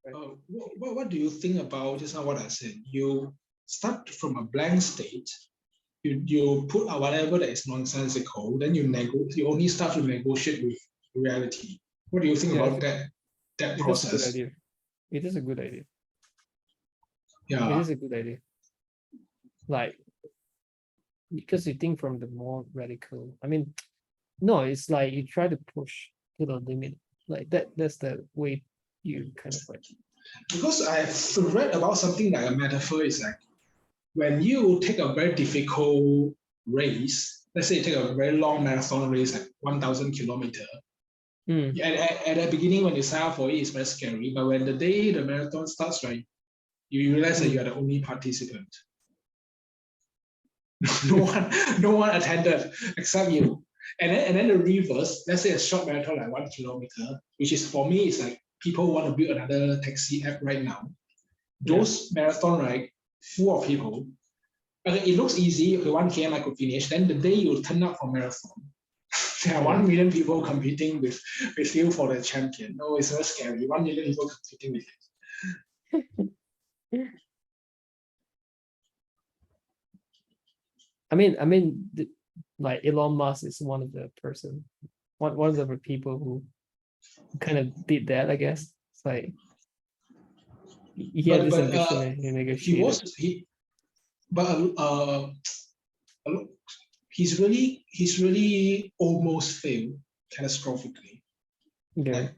What do you think about just now what I said? You start from a blank state, you put out whatever that is nonsensical, then you only start to negotiate with reality. What do you think Yeah, about that it is a good process? idea. It is a good idea. It Yeah. is a good idea. Like, because you think from the more radical. I mean, no, it's like you try to push to the limit. Like that's the way you kind of like. Because I've read about something like a metaphor is like when you take a very difficult race, let's say you take a very long marathon race, like 1,000 kilometer. At the beginning, when you sign up for it, it's very scary. But when the day the marathon starts, right, you realize that you are the only participant. no one attended except you. And then the reverse, let's say a short marathon like 1 kilometer, which is for me, it's like people want to build another taxi app right now. Those marathon, right, full of people. Okay, it looks easy. Okay, 1 km I could finish. Then the day you turn up for marathon, there are 1 million people competing with you for the champion. No, it's very scary. 1 million people competing with it. I mean, like Elon Musk is one of the people who kind of did that. I guess it's like he had this ambition and he negotiated. He's really almost failed catastrophically. Yeah. Like,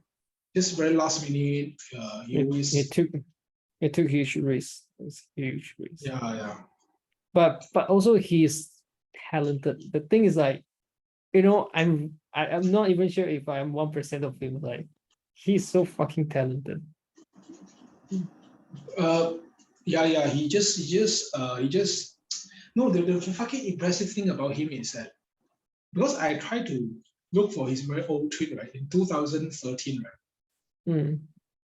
just very last minute, it took huge risk. It's huge risk. Yeah. But also he's talented. The thing is, like, I'm not even sure if I'm 1% of him. Like, he's so fucking talented. Yeah. He just no. The fucking impressive thing about him is that because I tried to look for his very old tweet, right, in 2013, right.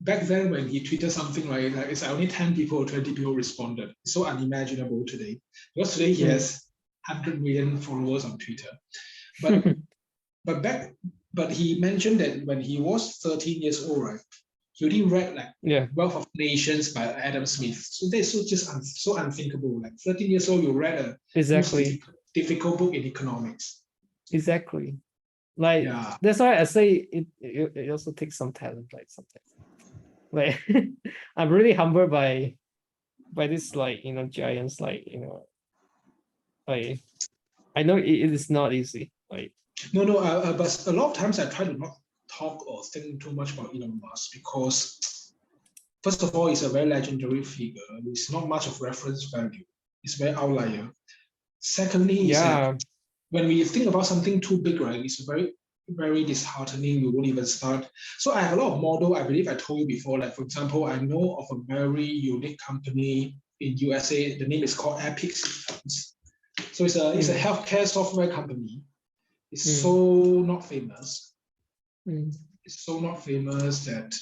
Back then, when he tweeted something like it's only 10 people or 20 people responded. It's so unimaginable today. Because today he has 100 million followers on Twitter. But he mentioned that when he was 13 years old, right, he already read like Wealth of Nations by Adam Smith. So that's so unthinkable. Like 13 years old, you read a exactly difficult book in economics. Exactly. Like that's why I say it also takes some talent, like sometimes. Like I'm really humbled by this, like, giants, like, like I know it is not easy. Like no, but a lot of times I try to not talk or think too much about Elon Musk because first of all, he's a very legendary figure. It's not much of reference value. It's very outlier. Secondly, when we think about something too big, right, it's very, very disheartening. You won't even start. So I have a lot of model. I believe I told you before. Like, for example, I know of a very unique company in USA. The name is called Epic Systems. So it's a healthcare software company. It's so not famous. It's so not famous that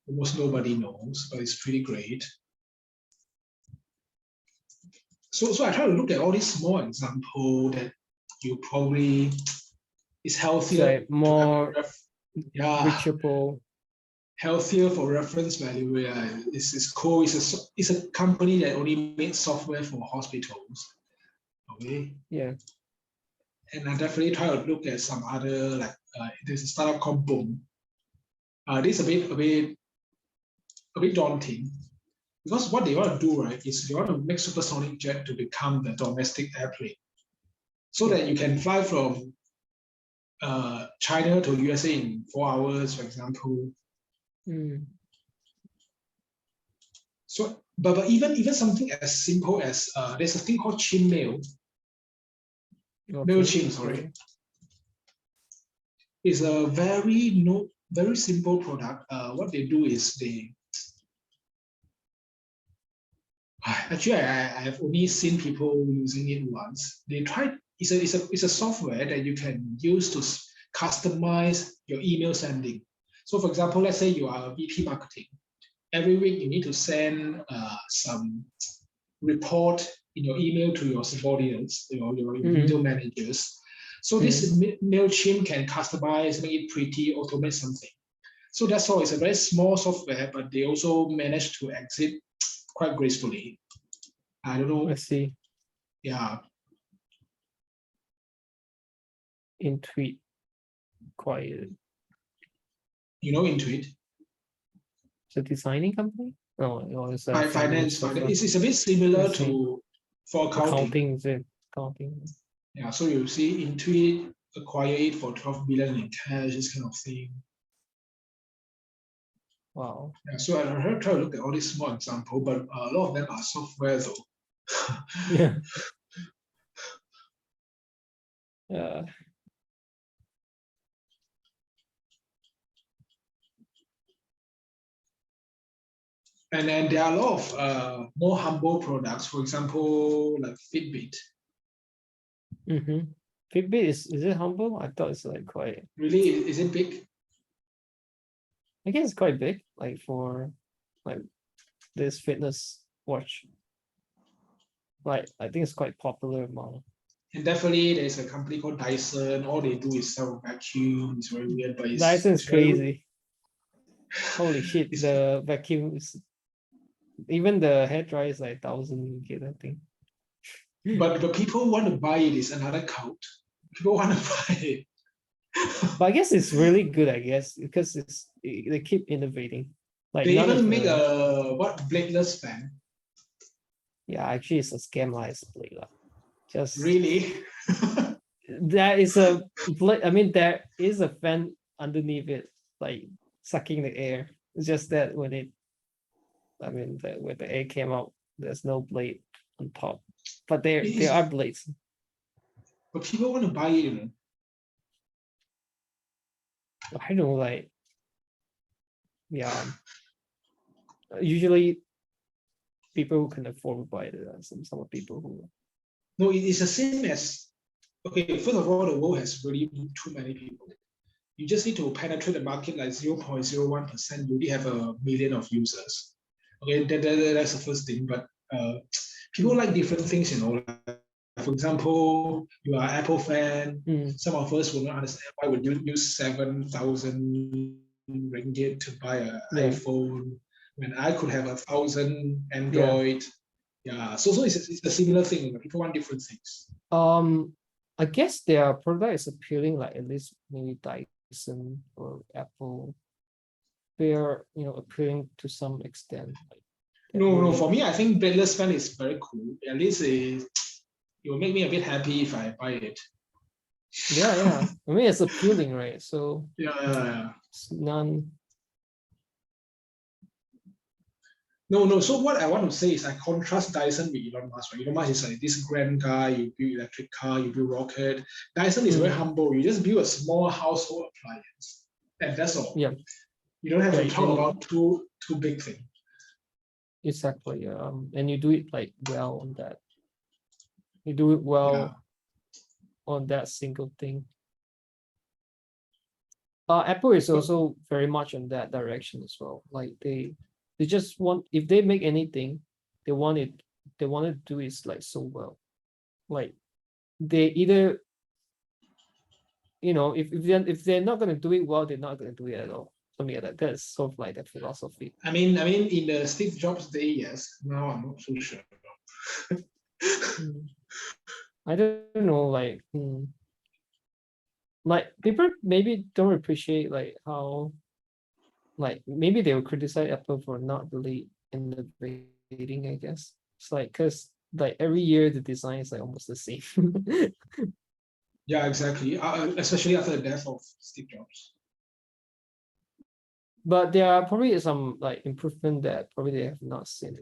almost nobody knows, but it's pretty great. So I try to look at all these small examples that you probably is healthier, like more reachable, healthier for reference value. It's cool. It's a company that only makes software for hospitals. Okay. Yeah. And I definitely try to look at some other, like there's a startup called Boom. This is a bit daunting because what they want to do, right, is they want to make supersonic jet to become the domestic airplane, so that you can fly from China to USA in 4 hours, for example. So, but even something as simple as there's a thing called Chin MailChimp, sorry. It's a very simple product. What they do is they actually I have only seen people using it once. They tried. It's a software that you can use to customize your email sending. So, for example, let's say you are a VP marketing. Every week you need to send some report in your email to your subordinates, your middle managers. So this MailChimp can customize, make it pretty, automate something. So that's all. It's a very small software, but they also managed to exit quite gracefully. I don't know. I see. Yeah. Intuit, quiet. You know Intuit? It's a designing company? No, it's a Finance. software. It's a bit similar I see. to for accounting. Accounting, is it? Accounting. Yeah, so you see Intuit acquire it for 12 billion in cash, this kind of thing. Wow. Yeah, so I heard try to look at all these small examples, but a lot of them are software though. Yeah. Yeah. And then there are a lot of more humble products, for example, like Fitbit. Mm-hmm. Fitbit is it humble? I thought it's like quite. Really, is it big? I guess it's quite big, like for like this fitness watch. Like I think it's quite popular among. And definitely there's a company called Dyson. All they do is sell vacuum. It's very weird, but Dyson's it's very, crazy. Holy shit, the vacuum is, even the hair dryer is like 1,000 ringgit, I think. but people want to buy it is another cult. People want to buy it. But I guess it's really good, I guess, because they keep innovating. Like They none of even make the, a bladeless fan. yeah, actually it's a scam lah, it's a blade lah. Just Really? there is a blade, I mean there is a fan underneath it, like sucking the air. It's just that when it, I mean when the air came out, there's no blade on top. But there are blades. But people want to buy it, you know. I don't know, like, yeah. Usually people who can afford to buy it, some people who. No, it's the same as, okay, first of all, the world has really too many people. You just need to penetrate the market like 0.01%. You already have a million of users. Okay, that's the first thing. But people like different things, you know. For example, you are an Apple fan. Some of us will not understand why would you use 7,000 ringgit to buy an iPhone when I could have 1,000 Android. Yeah. So it's a similar thing. You know, people want different things. I guess their product is appealing, like at least maybe Dyson or Apple. They're appealing to some extent. Like, no, for me, I think bladeless fan is very cool. At least it will make me a bit happy if I buy it. Yeah. I mean, it's appealing, right? So yeah. It's none. No. So what I want to say is I contrast Dyson with Elon Musk. Right? Elon Musk is like this grand guy. You build electric car, you build rocket. Dyson is very humble. You just build a small household appliance, and that's all. Yeah. You don't have to talk about too big thing. Exactly. And you do it like well on that. You do it well on that single thing. Apple is also very much in that direction as well. Like they just want, if they make anything, they want to do it like so well. Like they either, if they're not gonna do it well, they're not gonna do it at all. Something like that. That's sort of like the philosophy. I mean, in the Steve Jobs day, yes. Now I'm not so sure. I don't know, like people maybe don't appreciate like how, like maybe they will criticize Apple for not really innovating, I guess. It's like, because like every year the design is like almost the same. Yeah, exactly. Especially after the death of Steve Jobs. But there are probably some like improvement that probably they have not seen.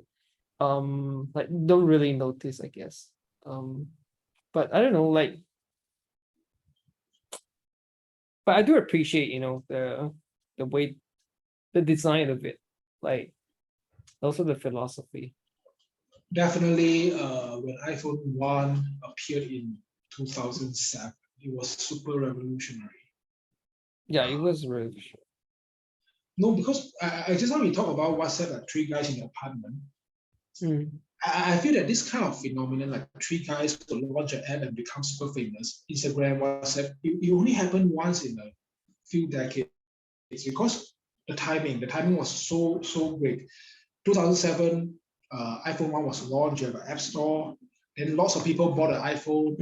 Like don't really notice, I guess. But I don't know, like, but I do appreciate, the way, the design of it, like also the philosophy. Definitely, when iPhone 1 appeared in 2007, it was super revolutionary. Yeah, it was revolutionary. No, because I just want to talk about WhatsApp, like three guys in the apartment. I feel that this kind of phenomenon, like three guys to launch an app and become super famous, Instagram, WhatsApp, it only happened once in a few decades. Because the timing was so great. 2007, iPhone 1 was launched, you have an app store, and lots of people bought an iPhone,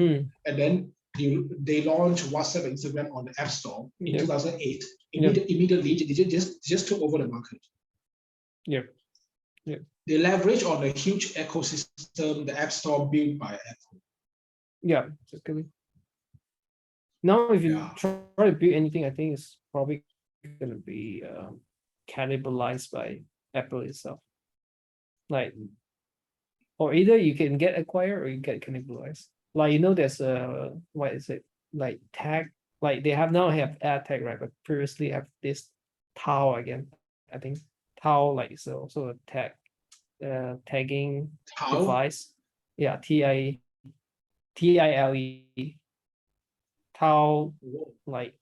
and then they launched WhatsApp and Instagram on the App Store in 2008. Immediately, they just took over the market. Yeah. They leverage on the huge ecosystem, the App Store built by Apple. Yeah, exactly. Now, if you try to build anything, I think it's probably going to be cannibalized by Apple itself. Like, or either you can get acquired or you get cannibalized. Like, there's a, what is it? Like tag, like they have ad tag, right? But previously have this Tao again. I think Tao like is also a tagging device. Yeah, TILE. Tao, like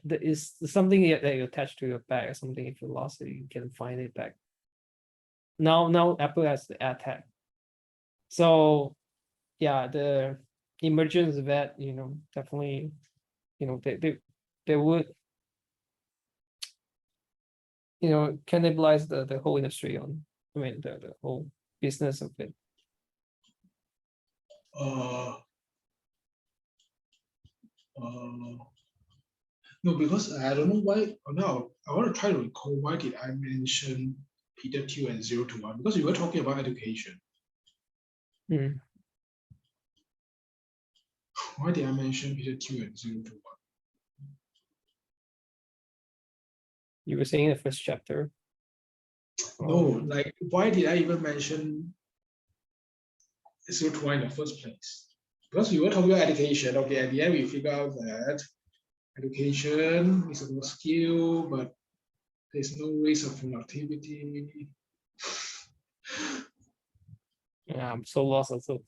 there is something that you attach to your bag or something. If you lost it, you can find it back. Now Apple has the ad tag. So yeah, the emergence of that, definitely, they would, cannibalize the whole industry the whole business of it. No, because I don't know why. Now I want to try to recall why did I mention Peter Thiel and 0 to 1, because we were talking about education. Why did I mention Peter Thiel and 0 to 1? You were saying the first chapter. No, like why did I even mention 0 to 1 in the first place? Because we were talking about education. Okay, at the end we figure out that education is a skill, but there's no race of productivity. Yeah, I'm so lost also.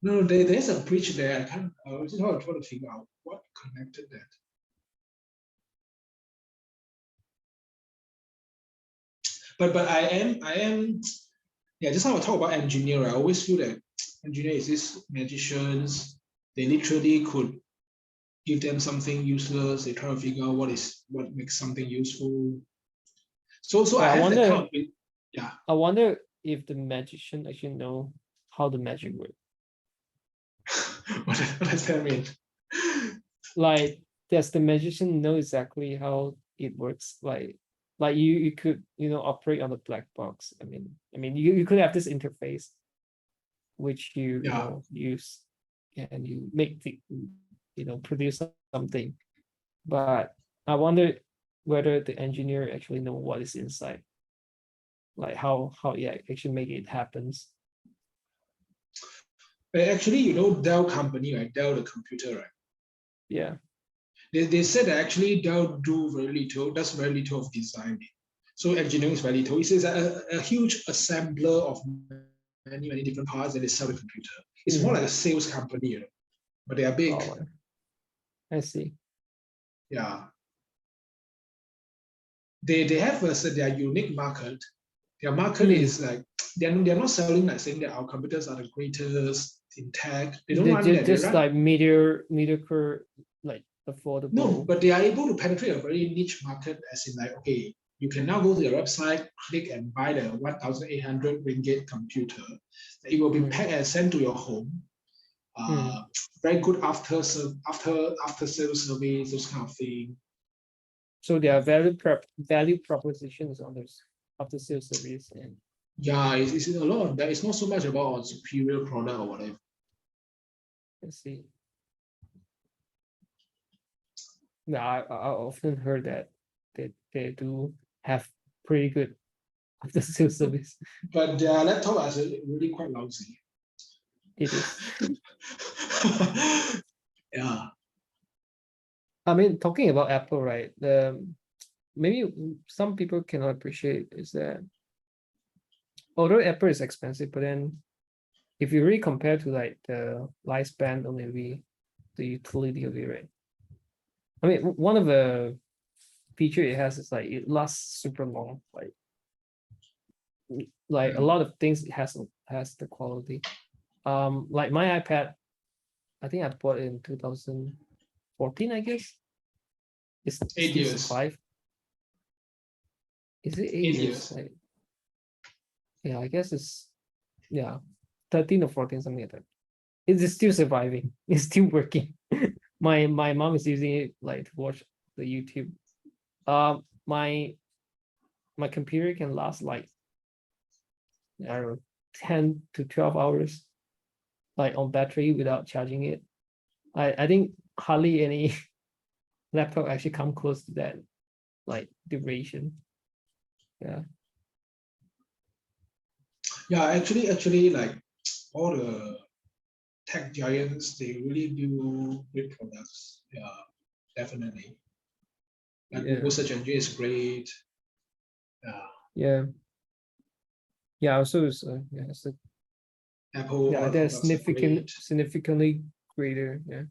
No, there's a bridge there. I was just trying to figure out what connected that. But I am just now I talk about engineer. I always feel that engineer is these magicians. They literally could give them something useless. They try to figure out what makes something useful. So I have wonder, that kind of, yeah. I wonder if the magician actually know how the magic works. What does that mean? Like, does the magician know exactly how it works? Like you could operate on the black box. I mean you could have this interface which you use and you make the produce something, but I wonder whether the engineer actually know what is inside, like how actually make it happens. Actually, Dell company, right? Dell the computer, right? Yeah. They said that actually Dell does very little of design. So engineering is very little. It's a huge assembler of many different parts that they sell the computer. It's more like a sales company, but they are big. Oh, I see. Yeah. They have their unique market. Their market is like they're not selling like saying that our computers are the greatest in tech. They don't run that. Just like mediocre, like affordable. No, but they are able to penetrate a very niche market, as in like, okay, you can now go to their website, click and buy the 1,800 ringgit computer. It will be packed and sent to your home. Very good after sales service, those kind of thing. So there are value propositions on this after sales service, and yeah, it's a lot of that. It's not so much about a superior product or whatever. I see. Yeah, I often heard that they do have pretty good after sales service. But their laptop is really quite lousy. It is. Yeah. I mean, talking about Apple, right? Maybe some people cannot appreciate is that although Apple is expensive, but then if you really compare to like the lifespan or maybe the utility of it, right? I mean, one of the feature it has is like it lasts super long. Like a lot of things it has the quality. Like my iPad, I think I bought it in 2014, I guess. It's 8 still years. survive. Is it 8 8 years? years. Like, yeah, I guess it's 13 or 14, something like that. It is still surviving. It's still working. My mom is using it like to watch the YouTube. My computer can last like, I don't know, 10 to 12 hours like on battery without charging it. I think hardly any laptop actually come close to that like duration. Yeah. Yeah, actually, like all the tech giants, they really do great products. Yeah, definitely. Like Yeah. Google search engine is great. Yeah. Yeah. Also, it's yeah. So Apple, yeah, all the they're products are great. significantly greater. Yeah.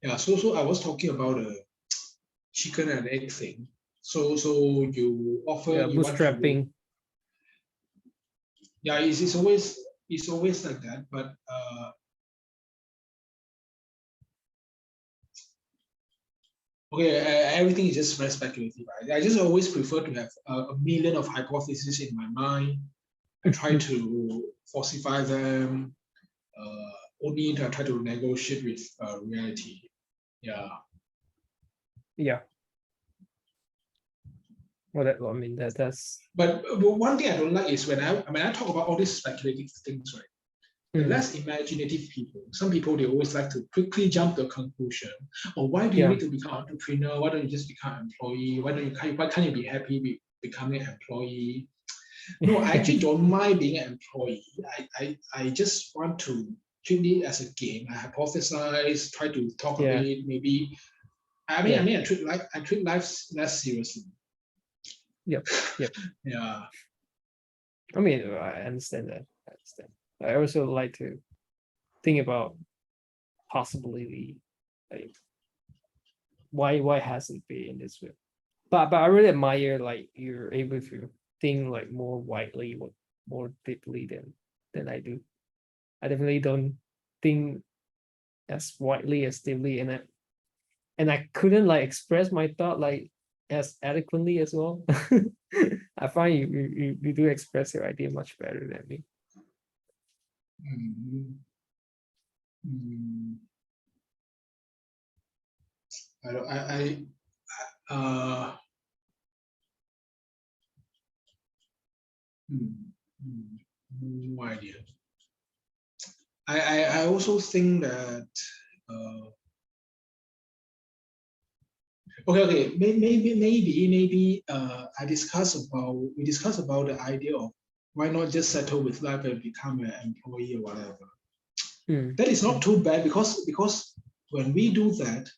Yeah, so I was talking about the chicken and egg thing. So you offer, Yeah. you want to, Bootstrapping. yeah, it's always like that. But okay, everything is just very speculative. I just always prefer to have a million of hypotheses in my mind. I try to falsify them. Only to try to negotiate with reality. Yeah. Yeah. Well, that, I mean, that's But one thing I don't like is when I talk about all these speculative things, right? The less imaginative people, some people, they always like to quickly jump to a conclusion. Or why do you yeah. need to become an entrepreneur? Why don't you just become an employee? Why can't you be happy with becoming an employee? No, I actually don't mind being an employee. I just want to treat it as a game. I hypothesize, try to talk a Yeah. bit, maybe. Yeah. I treat life less seriously. Yep. Yep. Yeah. I mean, I understand that. I understand. I also like to think about possibility, like why hasn't been in this way? But I really admire like you're able to think like more widely, more deeply than I do. I definitely don't think as widely as deeply, and I couldn't like express my thought like as adequately as well. I find you do express your idea much better than me. Mm, mm, I don't, uh, mm, mm, no idea. I also think that uh, okay, maybe we discuss about the idea of why not just settle with life and become an employee or whatever. That is not too bad because when we do that,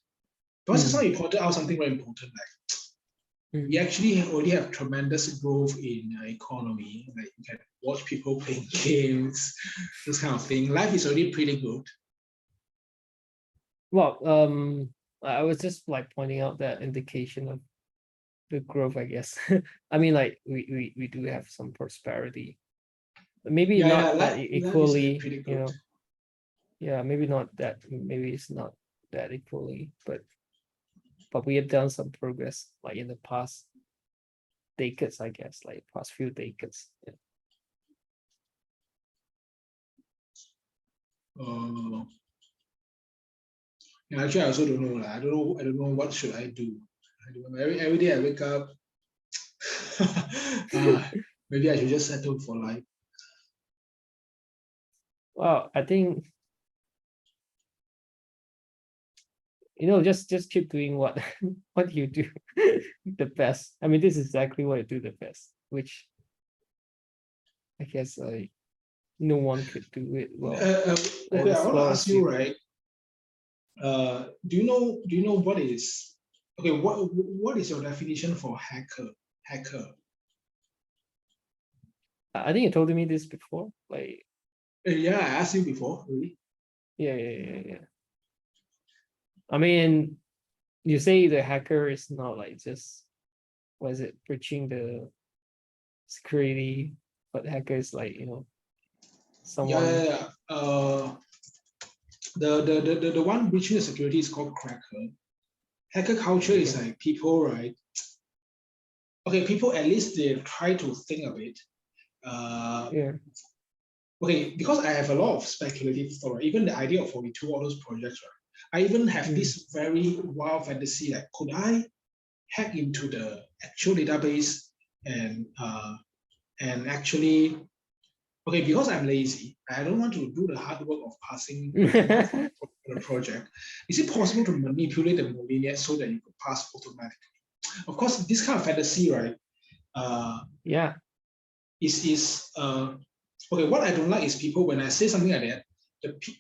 because just now you pointed out something very important, like we actually already have tremendous growth in economy. Like you can watch people playing games, this kind of thing. Life is already pretty good. Well, I was just like pointing out that indication of the growth, I guess. I mean, like we do have some prosperity, maybe Yeah, not that life is equally, pretty you good. know. Yeah, maybe not that. Maybe it's not that equally, but we have done some progress, like in the past decades, I guess, like past few decades. Yeah. Yeah, actually, I also don't know. I don't know. I don't know what should I do. I don't know. Every day I wake up. Maybe I should just settle for life. Well, I think just keep doing what what you do the best. I mean, this is exactly what you do the best, which I guess no one could do it well Okay, I as want to well ask as you, you. right? Do you know what is okay? What is your definition for hacker? Hacker. I think you told me this before. Like, Yeah, I asked you before. Really? yeah. I mean, you say the hacker is not like just what is it, breaching the security, but hacker is like Yeah, someone. yeah, yeah. the one breaching the security is called cracker. Hacker culture is like people, right? Okay, people at least they try to think of it. Okay, because I have a lot of speculative thought, even the idea of 42, all those projects, right? I even have this very wild fantasy, like could I hack into the actual database and actually, okay, because I'm lazy, I don't want to do the hard work of passing the project. Is it possible to manipulate the molinet so that you could pass automatically? Of course, this kind of fantasy, right? Is okay. What I don't like is people when I say something like that,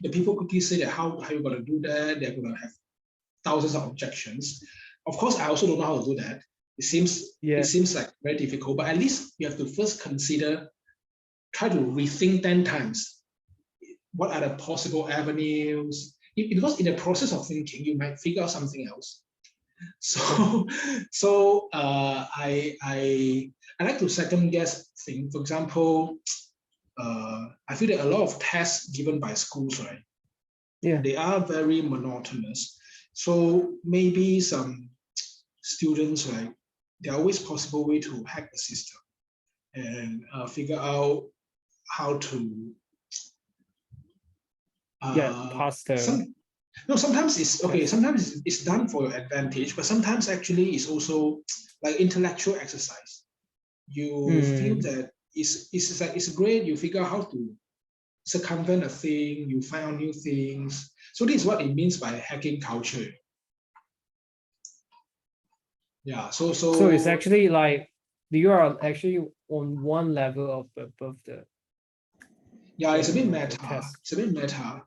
the people quickly say that how you gonna do that? They're gonna have thousands of objections. Of course, I also don't know how to do that. It seems like very difficult, but at least you have to first consider, try to rethink 10 times. What are the possible avenues? Because in the process of thinking, you might figure out something else. So I like to second guess things. For example, I feel that a lot of tests given by schools, right? They are very monotonous. So maybe some students, right, there are always possible way to hack the system and figure out how to pass the. Sometimes it's okay. Sometimes it's done for your advantage, but sometimes actually it's also like intellectual exercise. You feel that it's great. You figure out how to circumvent a thing. You find out new things. So this is what it means by hacking culture. Yeah. So it's actually like you are actually on one level above the. Yeah, it's a bit meta. It's a bit meta.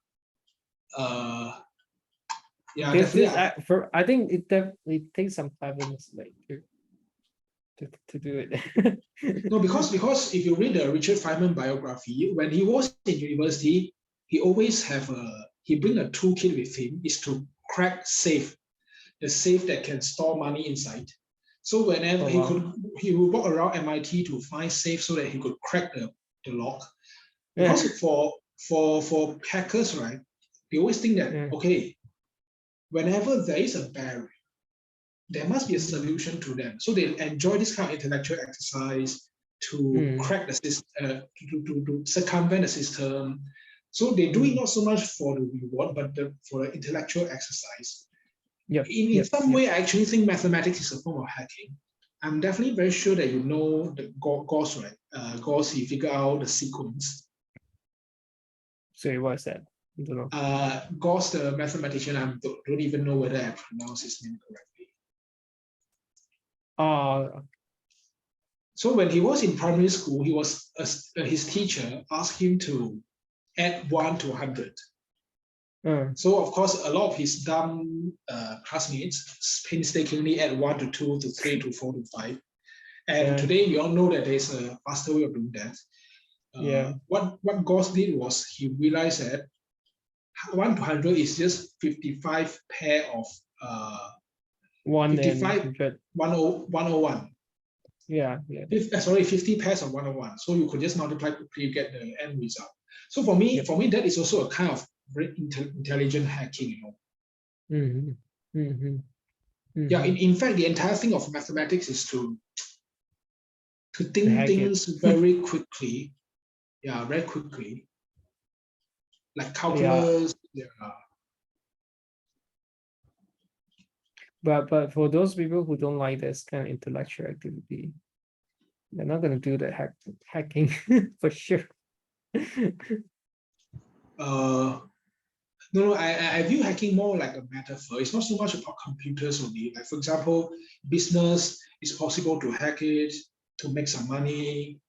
Yeah, definitely. I think it definitely takes some cleverness like to do it. No, because if you read the Richard Feynman biography, when he was in university, he always he bring a toolkit with him is to crack safe, the safe that can store money inside. So whenever he would walk around MIT to find safe so that he could crack the lock. Because for hackers, right, they always think that okay, whenever there is a barrier, there must be a solution to them. So they enjoy this kind of intellectual exercise to crack the system, to circumvent the system. So they do it not so much for the reward, but for the intellectual exercise. In some way, I actually think mathematics is a form of hacking. I'm definitely very sure that you know the Gauss, right? Gauss, he figured out the sequence. Sorry, what is that? I don't know. Gauss, the mathematician, I don't even know whether I pronounce his name correctly. So when he was in primary school, he was his teacher asked him to add 1 to 100. So of course, a lot of his dumb classmates painstakingly add 1 to 2 to 3 to 4 to 5. And today you all know that there's a faster way of doing that. What Gauss did was he realized that 1 to 100 is just 55 pair of 101. Sorry, 50 pairs of 101. So you could just multiply quickly, you get the end result. So for me, that is also a kind of very intelligent hacking, you know. Yeah, in fact, the entire thing of mathematics is to think things very quickly. Yeah, very quickly. Like calculus. But for those people who don't like this kind of intellectual activity, they're not going to do the hacking for sure. No, I view hacking more like a metaphor. It's not so much about computers only. Like for example, business, it's possible to hack it to make some money.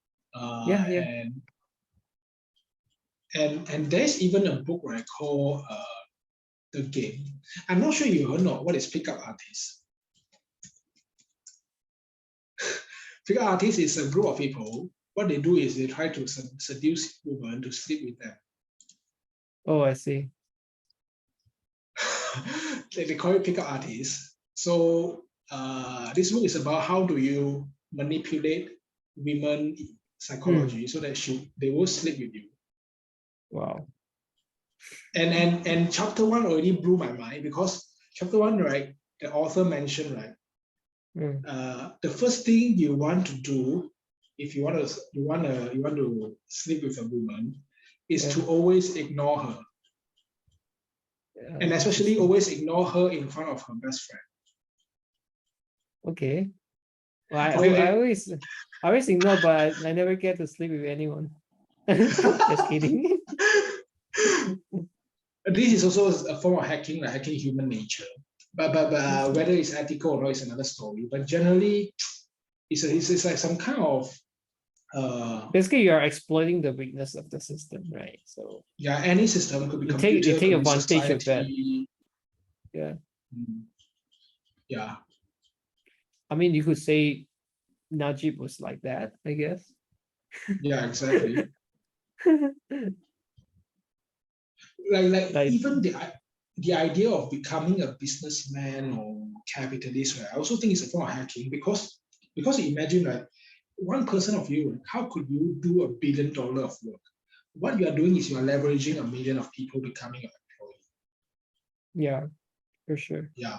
And there's even a book where I call The Game. I'm not sure you heard of what is pickup artists. Pickup artists is a group of people. What they do is they try to seduce women to sleep with them. Oh, I see. They call it pickup artists. So this book is about how do you manipulate women psychology so that they will sleep with you. Wow. And chapter 1 already blew my mind, because chapter 1, right, the author mentioned, right, the first thing you want to do if you want to sleep with a woman is to always ignore her, and especially always ignore her in front of her best friend. Okay. Well, I always ignore, but I never get to sleep with anyone. Just kidding. This is also a form of hacking, like hacking human nature. But whether it's ethical or not is another story. But generally, it's like some kind of basically you are exploiting the weakness of the system, right? So yeah, any system could be you computer, take could be advantage of that. society. Yeah. Yeah. I mean, you could say Najib was like that, I guess. Yeah, exactly. like even the idea of becoming a businessman or capitalist, right? I also think it's a form of hacking, because imagine, like, one person of you, how could you do $1 billion of work? What you are doing is you are leveraging 1 million of people becoming an employee. Yeah, for sure. Yeah,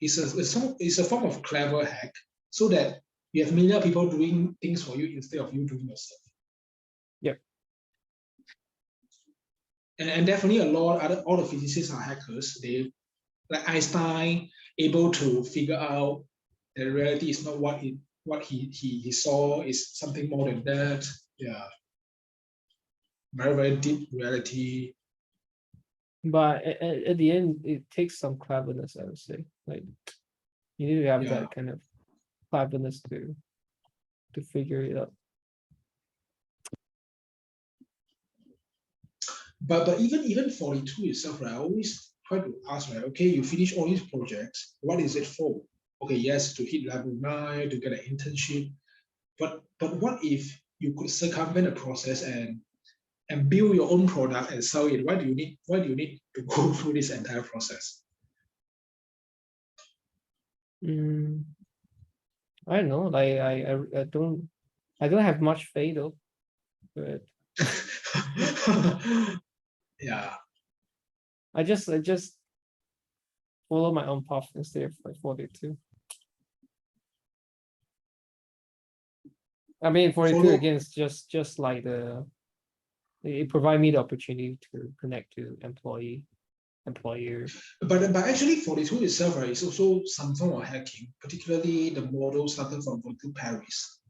it's a form of clever hack, so that you have million people doing things for you instead of you doing yourself. Yep. And definitely all the physicists are hackers. They, like Einstein, able to figure out that reality is not what he saw, is something more than that. Yeah, very, very deep reality. But at the end, it takes some cleverness, I would say. Like you need to have that kind of cleverness to figure it out. But even 42 itself, right? I always try to ask, right? Okay, you finish all these projects. What is it for? Okay, yes, to hit level 9, to get an internship. But what if you could circumvent the process and build your own product and sell it? Why do you need to go through this entire process? I don't know. Like I don't have much faith though. But yeah. I just follow my own path instead of like 42. I mean 42 again is just like it provide me the opportunity to connect to employer. But actually 42 itself, right, is also some form of hacking, particularly the model started from 42 Paris.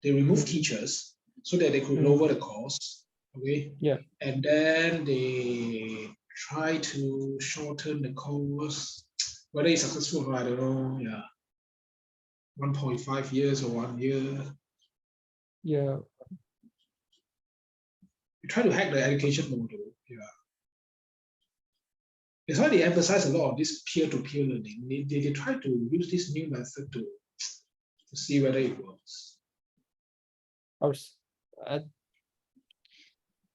They removed teachers so that they could lower the cost. Okay. Yeah. And then they try to shorten the course. Whether it's successful or not, I don't know. Yeah. 1.5 years or 1 year. Yeah. You try to hack the education model. Yeah. That's why they emphasize a lot of this peer-to-peer learning. They try to use this new method to see whether it works.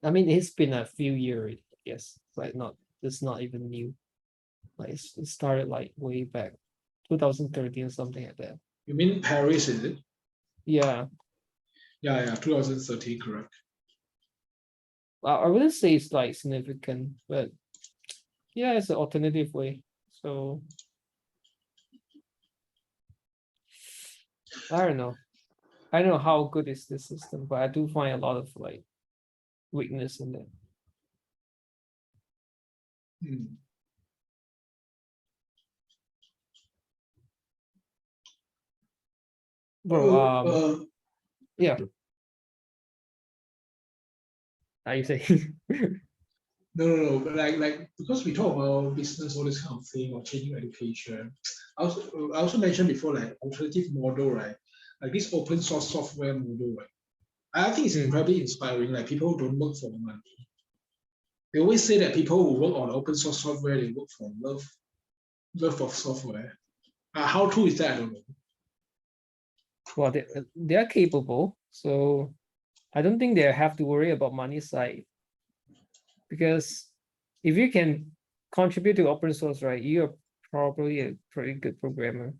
I mean, it's been a few years, I guess. Like it's not even new. Like it started like way back, 2013 or something like that. You mean Paris, is it? Yeah. Yeah, 2013, correct. I wouldn't say it's like significant, but yeah, it's an alternative way. So I don't know. I don't know how good is this system, but I do find a lot of like weakness in it. Bro, yeah. Are you saying? No. But like because we talk about business, all this kind of thing, or changing education. I also mentioned before, like alternative model, right? Like this open source software model, right? I think it's incredibly inspiring. Like people don't work for money. They always say that people who work on open source software, they work for love of software. How true is that? I don't know. Well, they are capable, so I don't think they have to worry about money side. Because if you can contribute to open source, right, you're probably a pretty good programmer.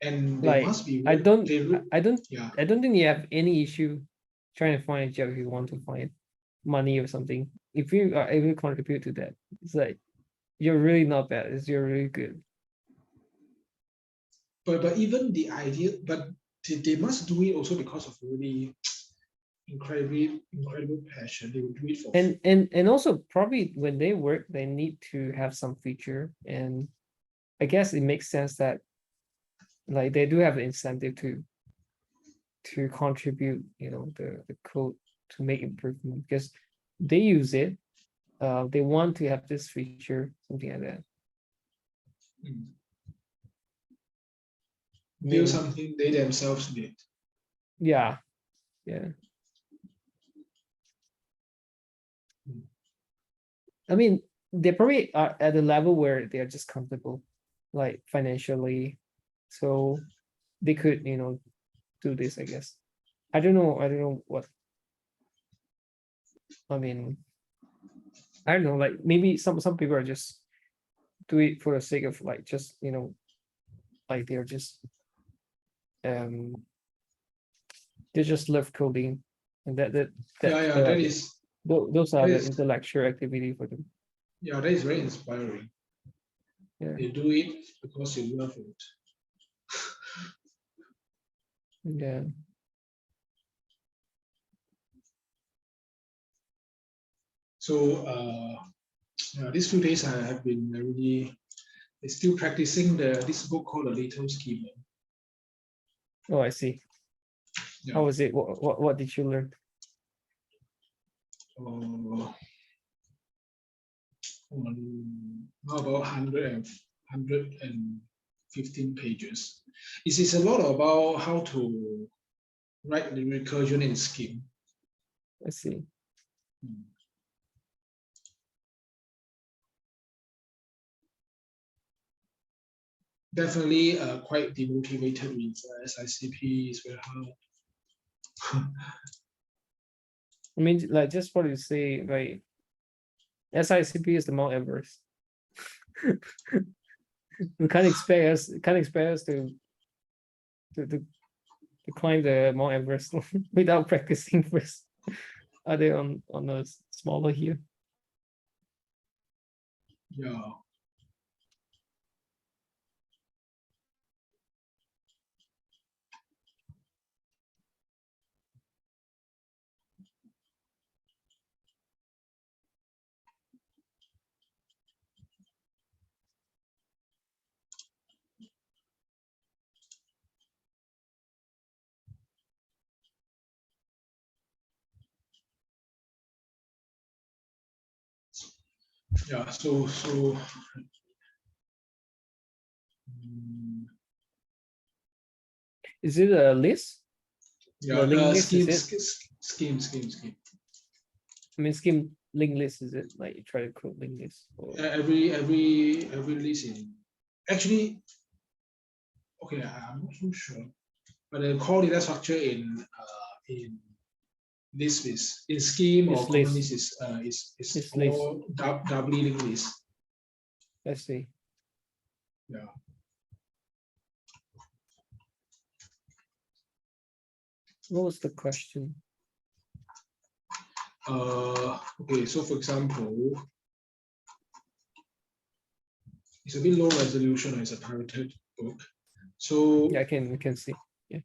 And like must be I don't think you have any issue trying to find a job if you want to find money or something, if you are able to contribute to that, it's like you're really not bad. You're really good. But even the idea, but they must do it also because of really incredible passion. They will do it for and also probably when they work, they need to have some feature, and I guess it makes sense that like they do have an incentive to contribute, the code to make improvement because they use it. They want to have this feature, something like that. Build something they themselves did. Yeah. I mean, they probably are at a level where they are just comfortable, like financially, so they could, do this, I guess. I don't know what. I mean, I don't know, like maybe some people are just do it for the sake of like just, like they're just they just love coding, and that is those are the intellectual activity for them. Yeah, that is very inspiring. Yeah. They do it because you love it. Yeah. So these few days I have been really still practicing this book called The Little Schema. Oh, I see. Yeah. How was it? What did you learn? About 115 pages. It is a lot about how to write the recursion in scheme. I see. Definitely quite demotivated with SICP. Is very hard. I mean, like just what you say, right? SICP is the Mount Everest. You can't expect us to climb the Mount Everest without practicing first. Are they on a smaller hill? Yeah. Yeah, so is it a list? Yeah, the linked list, scheme. I mean, scheme linked list, is it like you try to code linked list? Or... every list in actually, okay, I'm not so sure, but the core data structure in this list in scheme or common list is all doubly linked list. I see. Yeah. What was the question? Okay, so for example, it's a bit low resolution. It's a pirated book, so yeah, I can see. Yeah.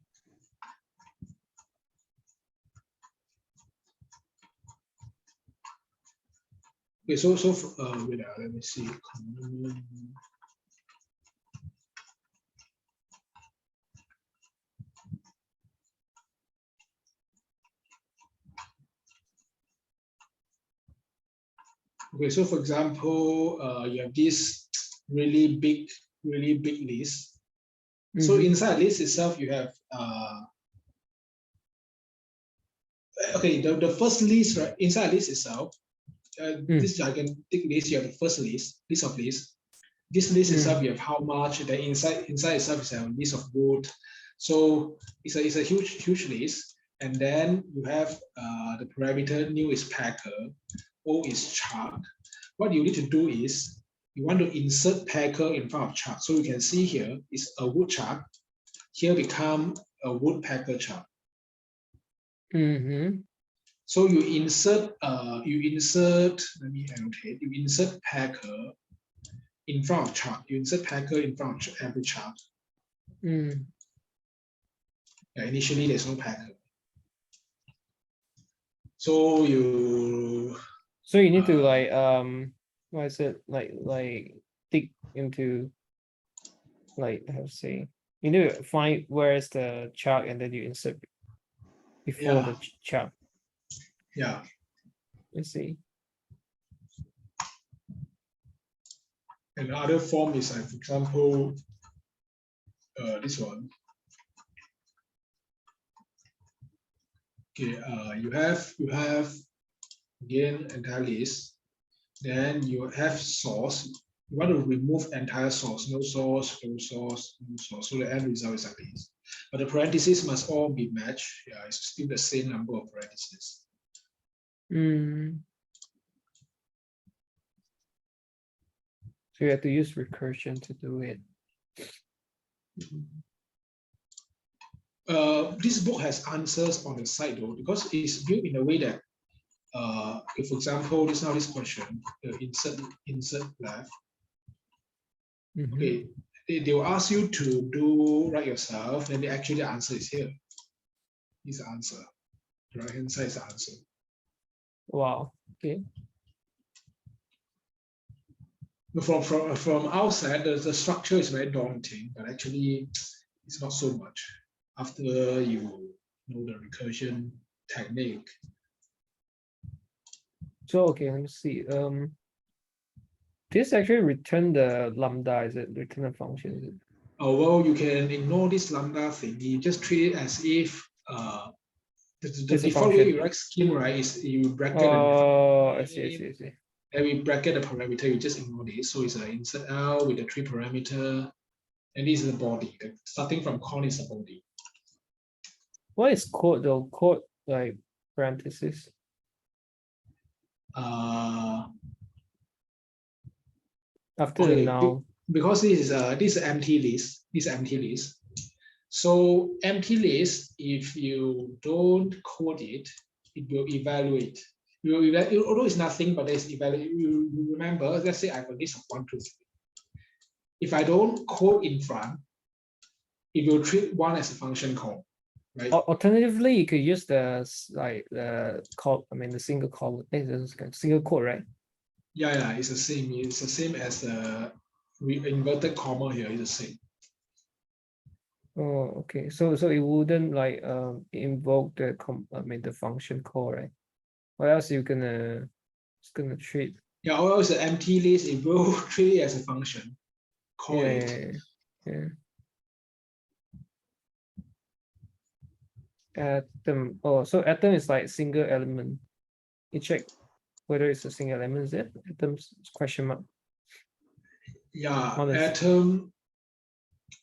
Okay, so wait, let me see. Okay, so for example, you have this really big list. So inside list itself, you have okay, the first list, right? Inside list itself, this gigantic list, you have the first list of lists. This list itself, you have how much. The inside itself is a list of wood. So it's a huge list. And then you have the parameter new is packer, O is chart. What you need to do is you want to insert packer in front of chart. So you can see here is a wood chart. Here become a wood packer chart. So you insert, let me annotate, you insert packer in front of chart. You insert packer in front of every chart. Yeah, initially there's no packer. So you need to like what is it, like dig into, like, how to say, you need to find where is the chart and then you insert before the chart. Yeah. Let's see. Another form is like, for example, this one. Okay, you have again entire list. Then you have source. You want to remove entire source, no source, no source, no source. So the end result is like this. But the parentheses must all be matched. Yeah, it's still the same number of parentheses. So you have to use recursion to do it. This book has answers on the side though, because it's built in a way that, if for example, this question, insert left. Okay, they will ask you to write yourself, and actually the answer is here. This answer. The right hand side is the answer. Wow. Okay. From outside, the structure is very daunting, but actually it's not so much after you know the recursion technique. So okay, let me see. This actually return the lambda, is it? Return a function, is it? Oh well, you can ignore this lambda thing. You just treat it as if the default way you write scheme, right, is you bracket. Oh, I see. And we bracket the parameter, you just ignore this. So it's an insert L with the 3 parameter, and this is the body. Starting from con is the body. What is code though? Code like parentheses. After okay, the now. Because this is empty list. This empty list. So empty list, if you don't code it, it will evaluate. Although it's nothing, but there's evaluate. You remember, let's say I have a list of 1, 2, 3. If I don't code in front, it will treat 1 as a function call. Right. Alternatively, you could use the call. I mean, the single call, single quote, right? Yeah, it's the same. It's the same as the inverted comma here. It's the same. Oh, okay. So it wouldn't like invoke the function call, right? Or else it's gonna treat. Yeah, or else the empty list, it will treat it as a function. Call it. Yeah. Atom. Oh, so atom is like single element. You check whether it's a single element. Is it atoms question mark? Yeah, atom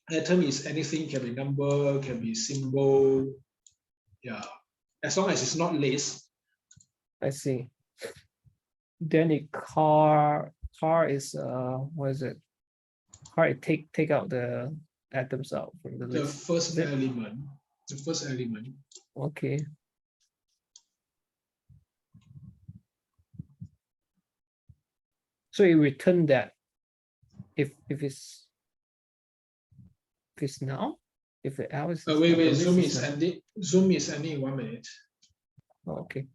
is anything, can be number, can be symbol. Yeah, as long as it's not list. I see. Then a car is what is it? Car, it take out the atoms out from the list. The first element. The first element. Okay. So you return that if it's now, if the L is wait, Zoom is ending in 1 minute. Oh, okay.